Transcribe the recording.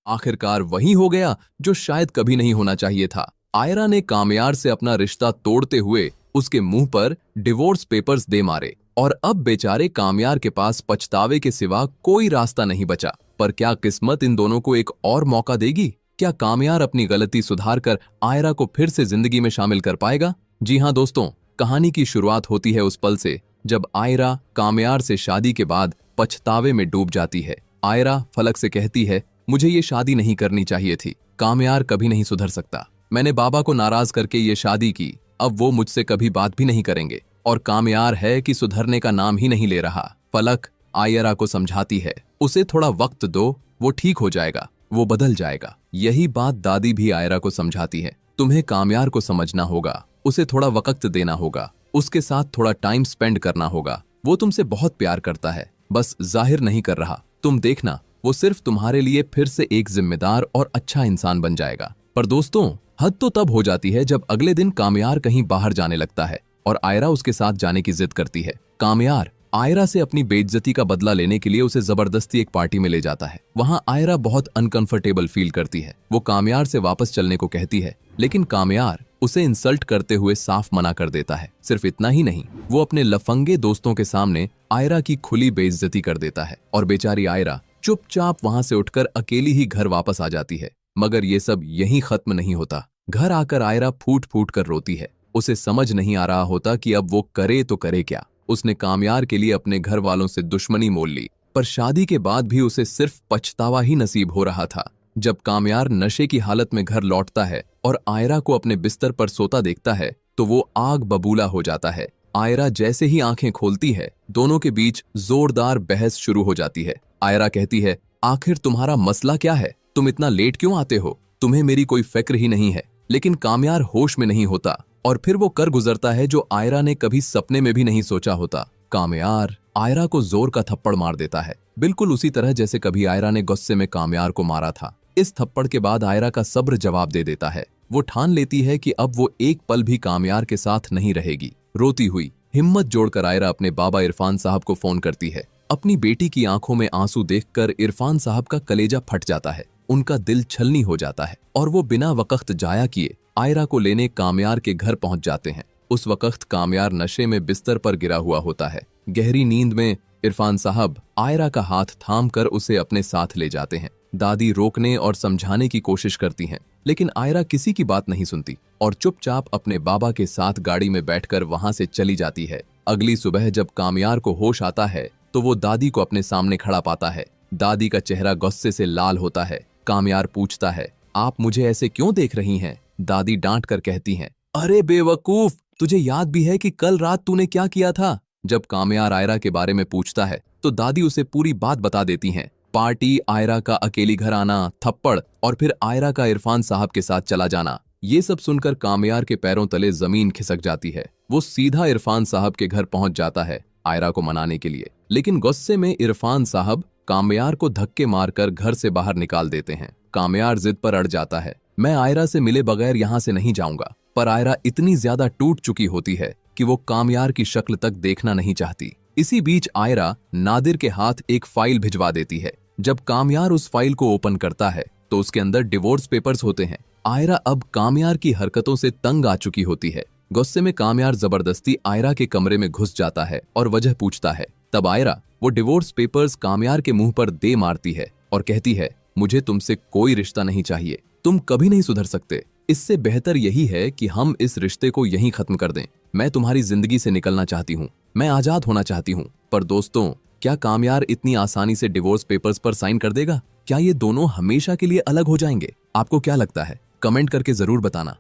आखिरकार वही हो गया जो शायद कभी नहीं होना चाहिए था। आयरा ने कामयार से अपना रिश्ता तोड़ते हुए उसके मुंह पर डिवोर्स पेपर्स दे मारे और अब बेचारे कामयार के पास पछतावे के सिवा कोई रास्ता नहीं बचा। पर क्या किस्मत इन दोनों को एक और मौका देगी? क्या कामयार अपनी गलती सुधार कर आयरा को फिर से जिंदगी में शामिल कर पाएगा? जी हाँ दोस्तों, कहानी की शुरुआत होती है उस पल से जब आयरा कामयार से शादी के बाद पछतावे में डूब जाती है। आयरा फलक से कहती है, मुझे ये शादी नहीं करनी चाहिए थी। कामयार कभी नहीं सुधर सकता। मैंने बाबा को नाराज करके ये शादी की, अब वो मुझसे कभी बात भी नहीं करेंगे। और कामयार है कि सुधरने का नाम ही नहीं ले रहा। फलक आयरा को समझाती है, उसे थोड़ा वक्त दो, वो ठीक हो जाएगा, वो बदल जाएगा। यही बात दादी भी आयरा को समझाती है। तुम्हें कामयार को समझना होगा, उसे थोड़ा वक्त देना होगा, उसके साथ थोड़ा टाइम स्पेंड करना होगा। वो तुमसे बहुत प्यार करता है, बस जाहिर नहीं कर रहा। तुम देखना, वो सिर्फ तुम्हारे लिए फिर से एक जिम्मेदार और अच्छा इंसान बन जाएगा। पर दोस्तों, हद तो तब हो जाती है जब अगले दिन कामयार कहीं बाहर जाने लगता है और आयरा उसके साथ जाने की जिद करती है। कामयार आयरा से अपनी बेइज्जती का बदला लेने के लिए उसे जबरदस्ती एक पार्टी में ले जाता है। वहां आयरा बहुत अनकंफर्टेबल फील करती है। वो कामयार से वापस चलने को कहती है, लेकिन कामयार उसे इंसल्ट करते हुए साफ मना कर देता है। सिर्फ इतना ही नहीं, वो अपने लफंगे दोस्तों के सामने आयरा की खुली बेइज्जती कर देता है और बेचारी आयरा चुपचाप वहां से उठकर अकेली ही घर वापस आ जाती है। मगर ये सब यहीं खत्म नहीं होता। घर आकर आयरा फूट फूट कर रोती है। उसे समझ नहीं आ रहा होता कि अब वो करे तो करे क्या। उसने कामयार के लिए अपने घर वालों से दुश्मनी मोल ली, पर शादी के बाद भी उसे सिर्फ पछतावा ही नसीब हो रहा था। जब कामयार नशे की हालत में घर लौटता है और आयरा को अपने बिस्तर पर सोता देखता है तो वो आग बबूला हो जाता है। आयरा जैसे ही आंखें खोलती है, दोनों के बीच जोरदार बहस शुरू हो जाती है। आयरा कहती है, आखिर तुम्हारा मसला क्या है? तुम इतना लेट क्यों आते हो? तुम्हें मेरी कोई फिक्र ही नहीं है। लेकिन कामयार होश में नहीं होता और फिर वो कर गुजरता है जो आयरा ने कभी सपने में भी नहीं सोचा होता। कामयार आयरा को जोर का थप्पड़ मार देता है, बिल्कुल उसी तरह जैसे कभी आयरा ने गुस्से में कामयार को मारा था। इस थप्पड़ के बाद आयरा का सब्र जवाब दे देता है। वो ठान लेती है कि अब वो एक पल भी कामयार के साथ नहीं रहेगी। रोती हुई हिम्मत जोड़कर आयरा अपने बाबा इरफान साहब को फोन करती है। अपनी बेटी की आंखों में आंसू देखकर इरफान साहब का कलेजा फट जाता है। उनका दिल छलनी हो जाता है और वो बिना वक्त जाया किए आयरा को लेने कामयार के घर पहुंच जाते हैं। उस वक्त कामयार नशे में बिस्तर पर गिरा हुआ होता है। गहरी नींद में इरफान साहब आयरा का हाथ थाम कर उसे अपने साथ ले जाते हैं। दादी रोकने और समझाने की कोशिश करती हैं, लेकिन आयरा किसी की बात नहीं सुनती और चुपचाप अपने बाबा के साथ गाड़ी में बैठकर वहां से चली जाती है। अगली सुबह जब कामयार को होश आता है तो वो दादी को अपने सामने खड़ा पाता है। दादी का चेहरा गुस्से से लाल होता है। कामयार पूछता है, आप मुझे ऐसे क्यों देख रही हैं? दादी डांट कर कहती हैं, अरे बेवकूफ, तुझे याद भी है कि कल रात तूने क्या किया था? जब कामयार आयरा के बारे में पूछता है तो दादी उसे पूरी बात बता देती हैं। पार्टी, आयरा का अकेली घर आना, थप्पड़ और फिर आयरा का इरफान साहब के साथ चला जाना। ये सब सुनकर कामयार के पैरों तले जमीन खिसक जाती है। वो सीधा इरफान साहब के घर पहुंच जाता है आयरा को मनाने के लिए, लेकिन गुस्से में इरफान साहब कामयार को धक्के मारकर घर से बाहर निकाल देते हैं। कामयार जिद पर अड़ जाता है, मैं आयरा से मिले बगैर यहाँ से नहीं जाऊंगा। पर आयरा इतनी ज्यादा टूट चुकी होती है कि वो कामयार की शक्ल तक देखना नहीं चाहती। इसी बीच आयरा नादिर के हाथ एक फाइल भिजवा देती है। जब कामयार उस फाइल को ओपन करता है तो उसके अंदर डिवोर्स पेपर्स होते हैं। आयरा अब कामयार की हरकतों से तंग आ चुकी होती है। गुस्से में कामयार जबरदस्ती आयरा के कमरे में घुस जाता है और वजह पूछता है। तब आयरा वो डिवोर्स पेपर्स कामयार के मुंह पर दे मारती है और कहती है, मुझे तुमसे कोई रिश्ता नहीं चाहिए, तुम कभी नहीं सुधर सकते। इससे बेहतर यही है कि हम इस रिश्ते को यहीं खत्म कर दें। मैं तुम्हारी जिंदगी से निकलना चाहती हूँ, मैं आजाद होना चाहती हूँ। पर दोस्तों, क्या कामयार इतनी आसानी से डिवोर्स पेपर्स पर साइन कर देगा? क्या ये दोनों हमेशा के लिए अलग हो जाएंगे? आपको क्या लगता है? कमेंट करके जरूर बताना।